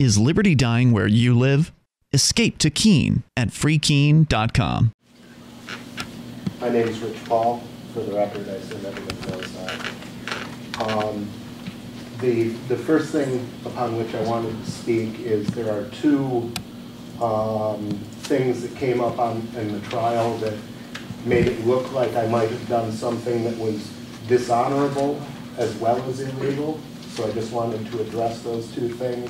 Is Liberty dying where you live? Escape to Keene at freekeene.com. My name is Rich Paul. For the record, I assume everyone knows that. The first thing upon which I wanted to speak is there are two things that came up in the trial that made it look like I might have done something that was dishonorable as well as illegal. So I just wanted to address those two things.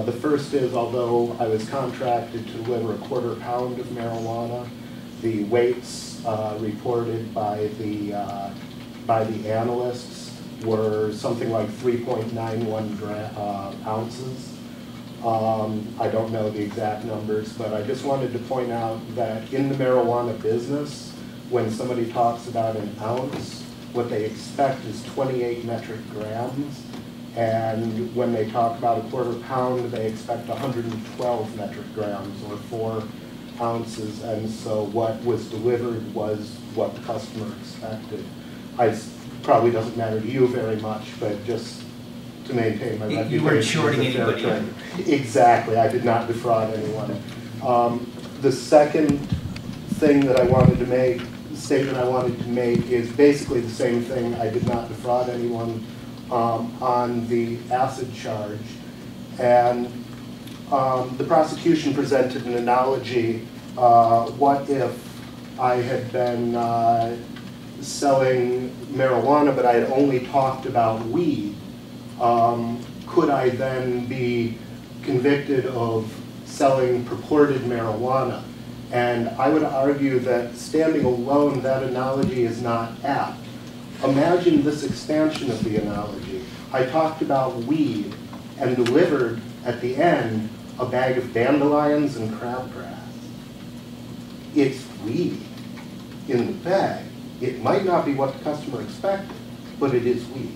The first is, although I was contracted to deliver a quarter pound of marijuana, the weights reported by the analysts were something like 3.91 ounces. I don't know the exact numbers, but I just wanted to point out that in the marijuana business, when somebody talks about an ounce, what they expect is 28 metric grams. And when they talk about a quarter pound, they expect 112 metric grams or 4 ounces. And so what was delivered was what the customer expected. Probably doesn't matter to you very much, but just to maintain my reputation. You weren't shorting anybody. Exactly, I did not defraud anyone. The second thing that I wanted to make, statement I wanted to make, is basically the same thing. I did not defraud anyone on the acid charge. And the prosecution presented an analogy. What if I had been selling marijuana, but I had only talked about weed? Could I then be convicted of selling purported marijuana? And I would argue that standing alone, that analogy is not apt. Imagine this expansion of the analogy. I talked about weed and delivered at the end a bag of dandelions and crabgrass. It's weed in the bag. It might not be what the customer expected, but it is weed.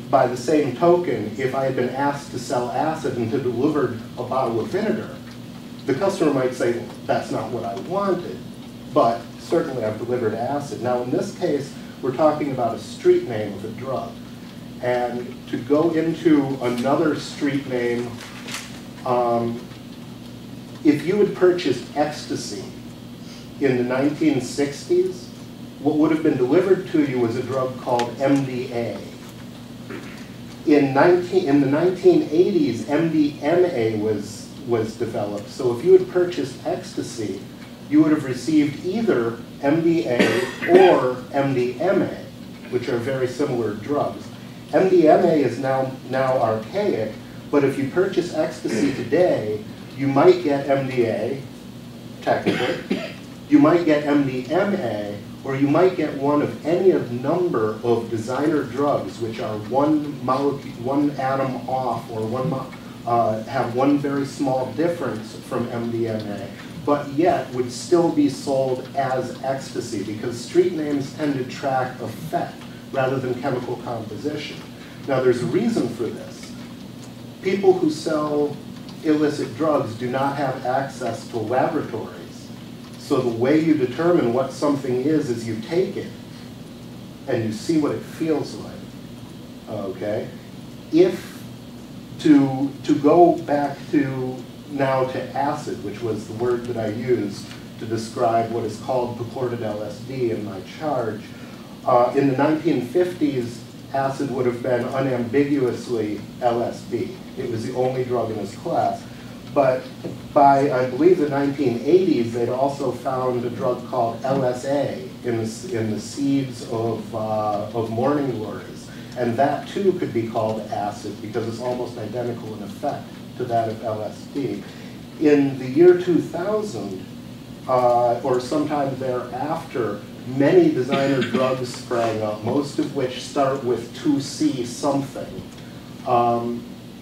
By the same token, if I had been asked to sell acid and to deliver a bottle of vinegar, the customer might say, well, that's not what I wanted, but certainly I've delivered acid. Now in this case, we're talking about a street name of a drug. And to go into another street name, if you had purchased ecstasy in the 1960s, what would have been delivered to you was a drug called MDA. In the 1980s, MDMA was developed. So if you had purchased ecstasy, you would have received either MDA or MDMA, which are very similar drugs. MDMA is now archaic, but if you purchase ecstasy today, you might get MDA, technically, you might get MDMA, or you might get one of any of number of designer drugs, which are one molecule, one atom off, or have one very small difference from MDMA, but yet would still be sold as ecstasy, because street names tend to track effect rather than chemical composition. Now there's a reason for this. People who sell illicit drugs do not have access to laboratories. So the way you determine what something is you take it and you see what it feels like, okay? To go back to acid, which was the word that I used to describe what is called purported LSD in my charge, in the 1950s, acid would have been unambiguously LSD. It was the only drug in its class. But by, I believe, the 1980s, they'd also found a drug called LSA in the seeds of morning glories. And that, too, could be called acid because it's almost identical in effect to that of LSD. In the year 2000, or sometime thereafter, many designer drugs sprang up, most of which start with 2C something.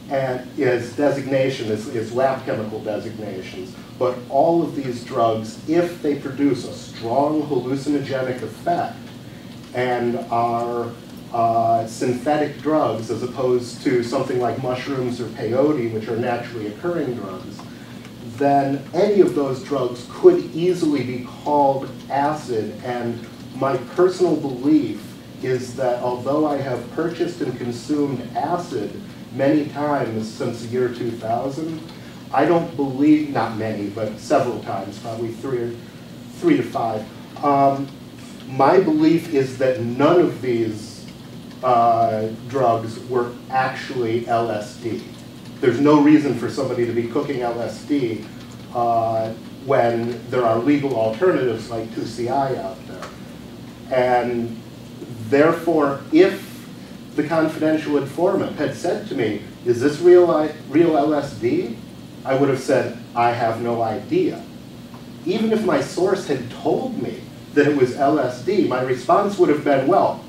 And is designation, is lab chemical designations. But all of these drugs, if they produce a strong hallucinogenic effect and are synthetic drugs as opposed to something like mushrooms or peyote, which are naturally occurring drugs, then any of those drugs could easily be called acid. And my personal belief is that although I have purchased and consumed acid many times since the year 2000. I don't believe, not many, but several times, probably three to five. My belief is that none of these drugs were actually LSD. There's no reason for somebody to be cooking LSD when there are legal alternatives like 2CI out there. And therefore, if the confidential informant had said to me, is this real LSD? I would have said, I have no idea. Even if my source had told me that it was LSD, my response would have been, well,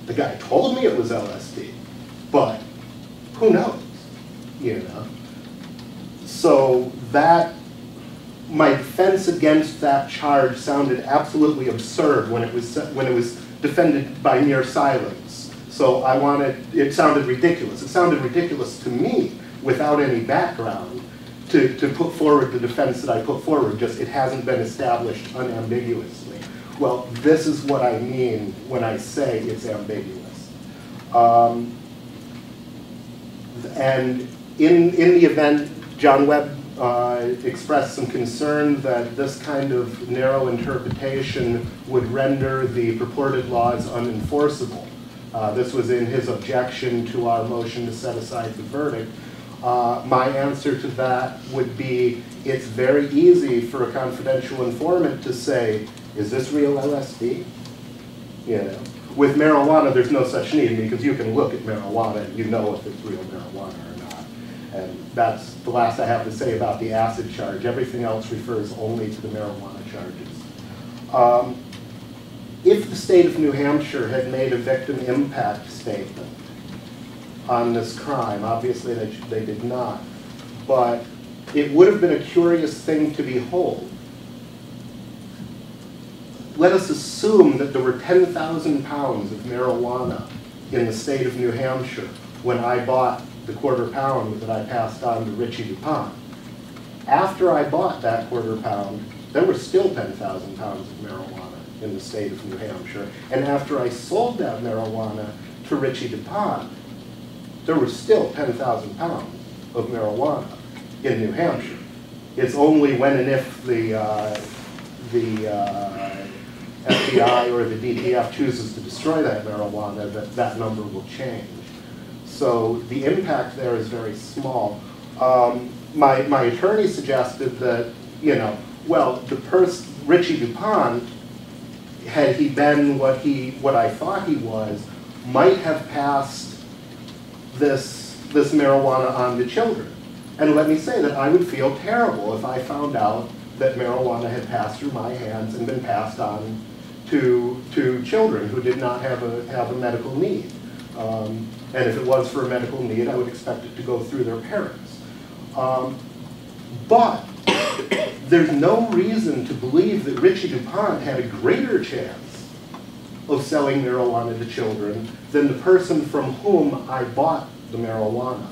the guy told me it was LSD, but who knows, you know? So that, my defense against that charge sounded absolutely absurd when it was defended by mere silence. So it sounded ridiculous. It sounded ridiculous to me without any background to put forward the defense that I put forward, just it hasn't been established unambiguously. Well, this is what I mean when I say it's ambiguous. And in the event, John Webb expressed some concern that this kind of narrow interpretation would render the purported laws unenforceable. This was in his objection to our motion to set aside the verdict. My answer to that would be, it's very easy for a confidential informant to say, is this real LSD? You know, with marijuana, there's no such need because you can look at marijuana and you know if it's real marijuana or not. And that's the last I have to say about the acid charge. Everything else refers only to the marijuana charges. If the state of New Hampshire had made a victim impact statement on this crime, obviously they did not, but it would have been a curious thing to behold. Let us assume that there were 10,000 pounds of marijuana in the state of New Hampshire when I bought the quarter pound that I passed on to Richie DuPont. After I bought that quarter pound, there were still 10,000 pounds of marijuana in the state of New Hampshire. And after I sold that marijuana to Richie DuPont, there were still 10,000 pounds of marijuana in New Hampshire. It's only when and if the FBI or the DTF chooses to destroy that marijuana that that number will change. So the impact there is very small. My attorney suggested that, you know, well, Richie DuPont, had he been what I thought he was, might have passed this marijuana on to children. And let me say that I would feel terrible if I found out that marijuana had passed through my hands and been passed on to children who did not have a medical need. And if it was for a medical need, I would expect it to go through their parents. But there's no reason to believe that Richie DuPont had a greater chance of selling marijuana to children than the person from whom I bought the marijuana.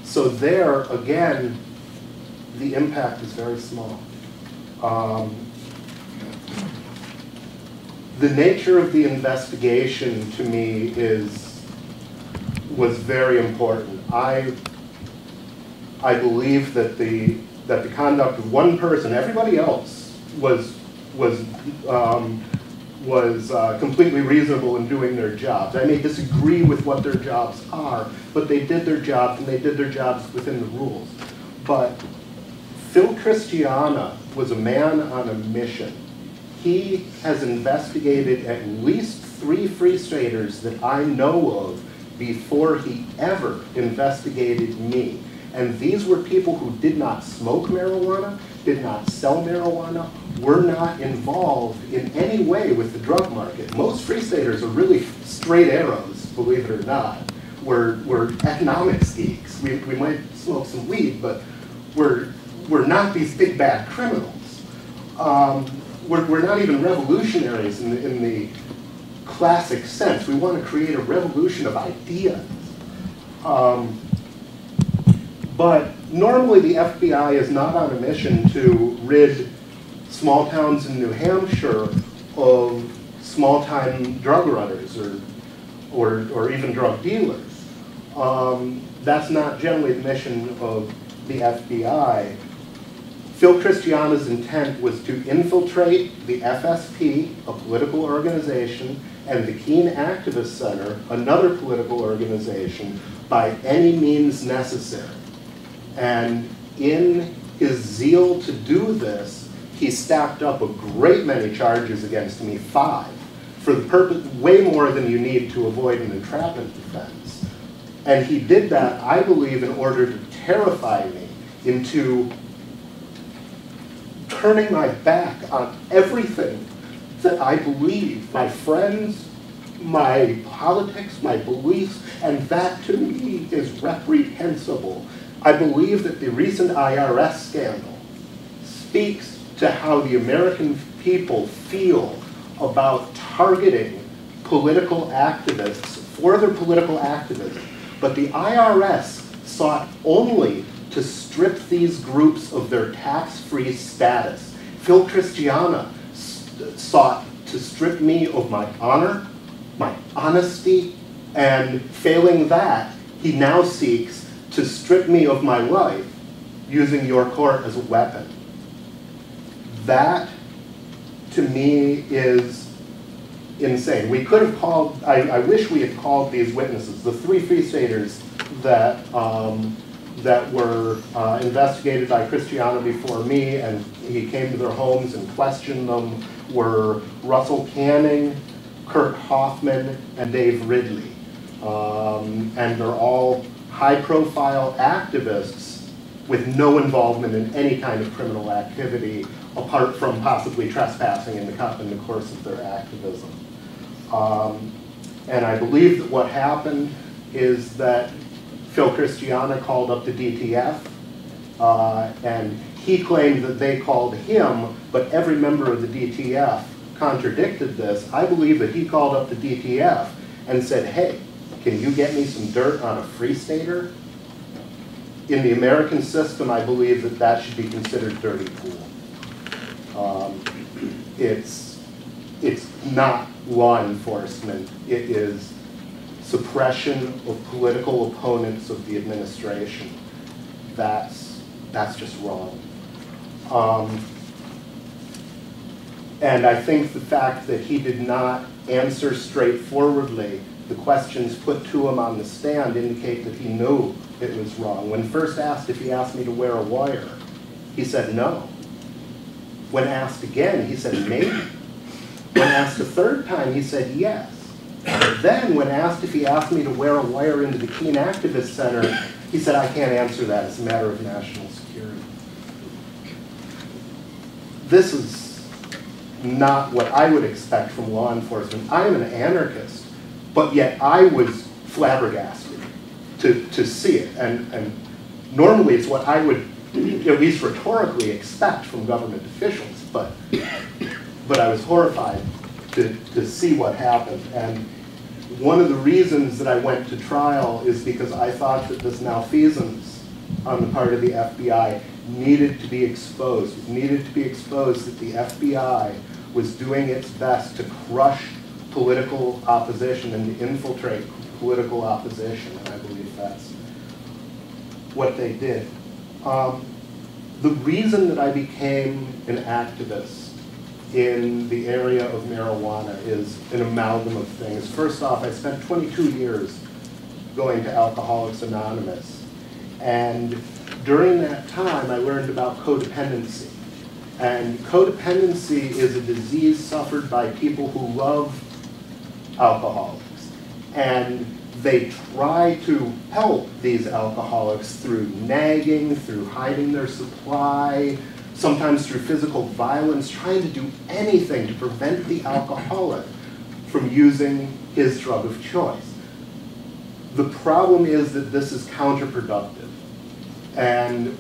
So there, again, the impact is very small. The nature of the investigation to me was very important. I believe that the conduct of one person, everybody else was completely reasonable in doing their jobs. I may disagree with what their jobs are, but they did their jobs, and they did their jobs within the rules. But Phil Christiana was a man on a mission. He has investigated at least 3 Free Staters that I know of before he ever investigated me. And these were people who did not smoke marijuana, did not sell marijuana, were not involved in any way with the drug market. Most Free Staters are really straight arrows, believe it or not. We're economics geeks. We might smoke some weed, but we're not these big bad criminals. We're not even revolutionaries in the classic sense. We want to create a revolution of ideas. But normally the FBI is not on a mission to rid small towns in New Hampshire of small-time drug runners or even drug dealers. that's not generally the mission of the FBI. Phil Christiana's intent was to infiltrate the FSP, a political organization, and the Keene Activist Center, another political organization, by any means necessary. And in his zeal to do this, he stacked up a great many charges against me, 5, for the purpose, way more than you need to avoid an entrapment defense. And he did that, I believe, in order to terrify me into turning my back on everything that I believe, my friends, my politics, my beliefs, and that to me is reprehensible. I believe that the recent IRS scandal speaks to how the American people feel about targeting political activists for their political activism. But the IRS sought only to strip these groups of their tax-free status. Phil Christiana sought to strip me of my honor, my honesty, and failing that, he now seeks to strip me of my life using your court as a weapon. That, to me, is insane. We could have called, I wish we had called these witnesses, the 3 Free Staters that, that were investigated by Christiana before me, and he came to their homes and questioned them, were Russell Canning, Kurt Hoffman, and Dave Ridley. And they're all high-profile activists with no involvement in any kind of criminal activity, apart from possibly trespassing in the course of their activism. And I believe that what happened is that Phil Christiana called up the DTF, and he claimed that they called him, but every member of the DTF contradicted this. I believe that he called up the DTF and said, hey, can you get me some dirt on a Free Stater? In the American system, I believe that that should be considered dirty pool. It's not law enforcement. It is suppression of political opponents of the administration. That's just wrong. And I think the fact that he did not answer straightforwardly the questions put to him on the stand indicate that he knew it was wrong. When first asked if he asked me to wear a wire, he said no. When asked again, he said maybe. When asked a third time, he said yes. Then, when asked if he asked me to wear a wire into the Keene Activist Center, he said, I can't answer that. It's a matter of national security. This is not what I would expect from law enforcement. I am an anarchist, but yet I was flabbergasted to see it. And normally it's what I would, at least rhetorically, expect from government officials, but I was horrified to see what happened. And one of the reasons that I went to trial is because I thought that this malfeasance on the part of the FBI needed to be exposed. It needed to be exposed that the FBI was doing its best to crush political opposition and to infiltrate political opposition, and I believe that's what they did. The reason that I became an activist in the area of marijuana is an amalgam of things. First off, I spent 22 years going to Alcoholics Anonymous, and during that time I learned about codependency. And codependency is a disease suffered by people who love alcoholics. And they try to help these alcoholics through nagging, through hiding their supply, sometimes through physical violence, trying to do anything to prevent the alcoholic from using his drug of choice. The problem is that this is counterproductive. And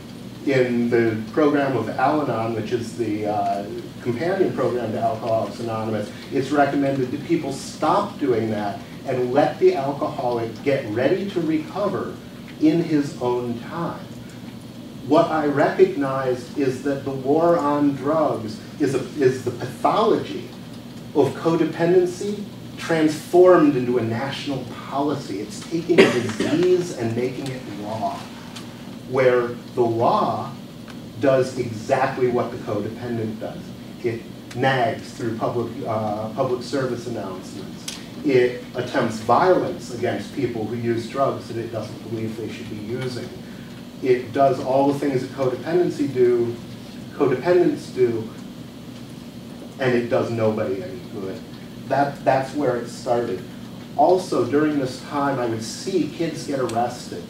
in the program of Al-Anon, which is the companion program to Alcoholics Anonymous, it's recommended that people stop doing that and let the alcoholic get ready to recover in his own time. What I recognized is that the war on drugs is the pathology of codependency transformed into a national policy. It's taking a disease and making it law, where the law does exactly what the codependent does. It nags through public service announcements. It attempts violence against people who use drugs that it doesn't believe they should be using. It does all the things that codependents do, and it does nobody any good. That's where it started. Also, during this time, I would see kids get arrested.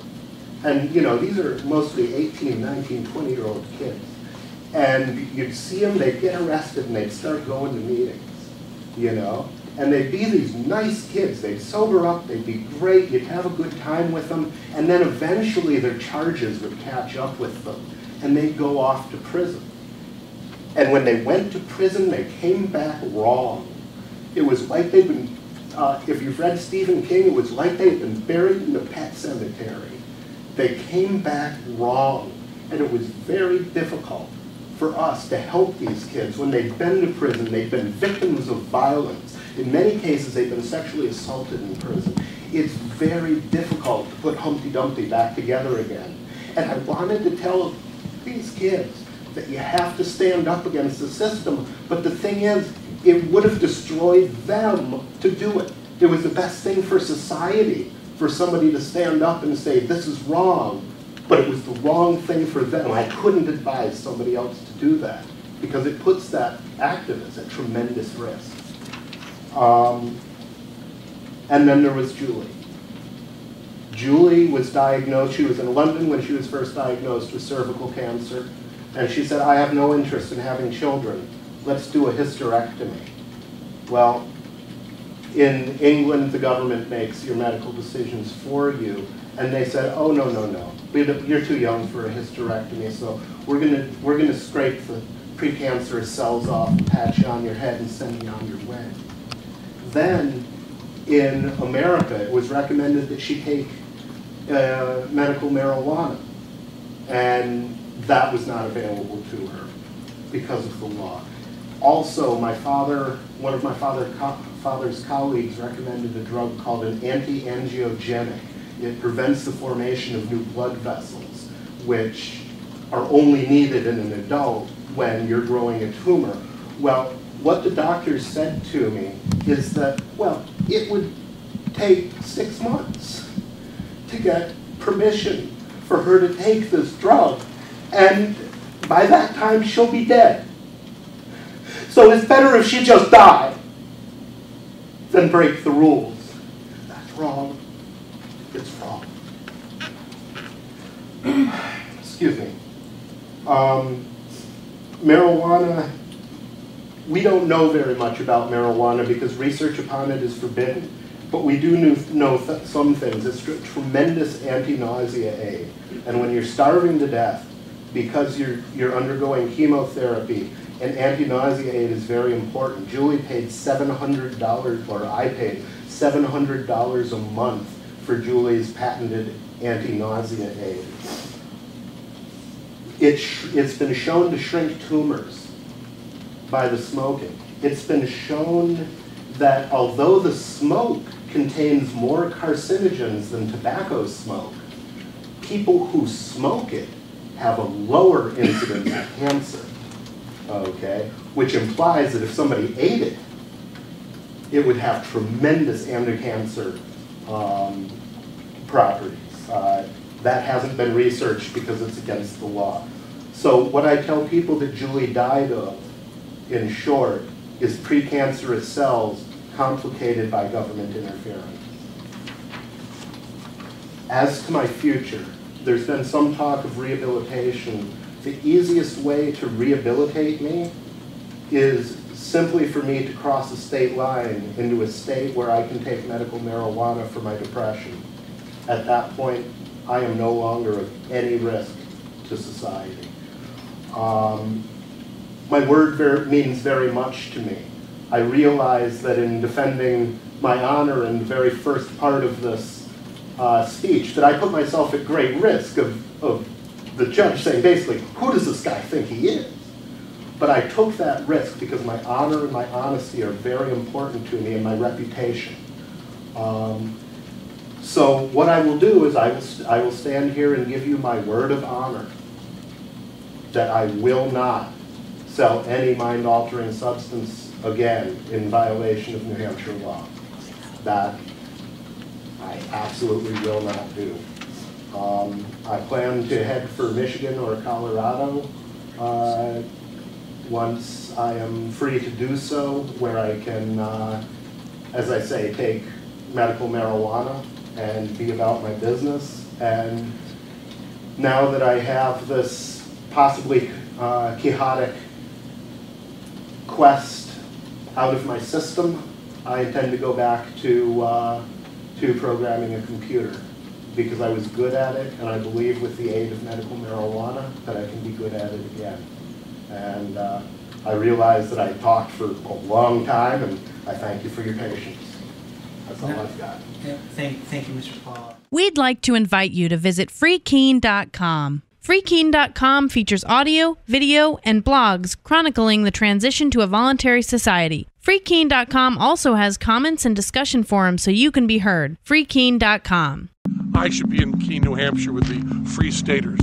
And these are mostly 18, 19, 20-year-old kids. And you'd see them, they'd get arrested and they'd start going to meetings, And they'd be these nice kids. They'd sober up, they'd be great, you'd have a good time with them, and then eventually their charges would catch up with them, and they'd go off to prison. And when they went to prison, they came back wrong. It was like they'd been, if you've read Stephen King, it was like they'd been buried in a pet cemetery. They came back wrong, and it was very difficult for us to help these kids. When they'd been to prison, they'd been victims of violence. In many cases, they've been sexually assaulted in prison. It's very difficult to put Humpty Dumpty back together again. And I wanted to tell these kids that you have to stand up against the system, but the thing is, it would have destroyed them to do it. It was the best thing for society for somebody to stand up and say, this is wrong, but it was the wrong thing for them. I couldn't advise somebody else to do that because it puts that activist at tremendous risk. And then there was Julie. Julie was diagnosed, she was in London when she was first diagnosed with cervical cancer, and she said, I have no interest in having children. Let's do a hysterectomy. Well, in England, the government makes your medical decisions for you, and they said, oh, no, no, no. You're too young for a hysterectomy, so we're gonna scrape the precancerous cells off, patch you on your head, and send you on your way. Then, in America, it was recommended that she take medical marijuana, and that was not available to her because of the law. Also, one of my father's colleagues recommended a drug called an anti-angiogenic. It prevents the formation of new blood vessels, which are only needed in an adult when you're growing a tumor. Well, what the doctors said to me is that, well, it would take 6 months to get permission for her to take this drug, and by that time she'll be dead. So it's better if she just died than break the rules. That's wrong. It's wrong. Excuse me. Marijuana, we don't know very much about marijuana because research upon it is forbidden. But we do know some things. It's a tremendous anti-nausea aid. And when you're starving to death because you're undergoing chemotherapy, an anti-nausea aid is very important. Julie paid $700, or I paid $700 a month for Julie's patented anti-nausea aid. It's been shown to shrink tumors by the smoking. It's been shown that although the smoke contains more carcinogens than tobacco smoke, people who smoke it have a lower incidence of cancer, okay? Which implies that if somebody ate it, it would have tremendous anti-cancer properties. That hasn't been researched because it's against the law. So what I tell people that Julie died of, in short, is precancerous cells complicated by government interference. As to my future, there's been some talk of rehabilitation. The easiest way to rehabilitate me is simply for me to cross a state line into a state where I can take medical marijuana for my depression. At that point, I am no longer of any risk to society. My word means very much to me. I realize that in defending my honor in the very first part of this speech, that I put myself at great risk of the judge saying basically, who does this guy think he is? But I took that risk because my honor and my honesty are very important to me, and my reputation. So what I will do is I will stand here and give you my word of honor that I will not sell any mind-altering substance again in violation of New Hampshire law. That I absolutely will not do. I plan to head for Michigan or Colorado once I am free to do so, where I can, as I say, take medical marijuana and be about my business. And now that I have this possibly quixotic quest out of my system, I intend to go back to programming a computer, because I was good at it, and I believe with the aid of medical marijuana that I can be good at it again. And I realize that I talked for a long time, and I thank you for your patience. That's all I've got. Yeah, thank you, Mr. Paul. We'd like to invite you to visit freekeen.com. Freekeen.com features audio, video, and blogs chronicling the transition to a voluntary society. Freekeen.com also has comments and discussion forums so you can be heard. Freekeen.com. I should be in Keene, New Hampshire with the Free Staters.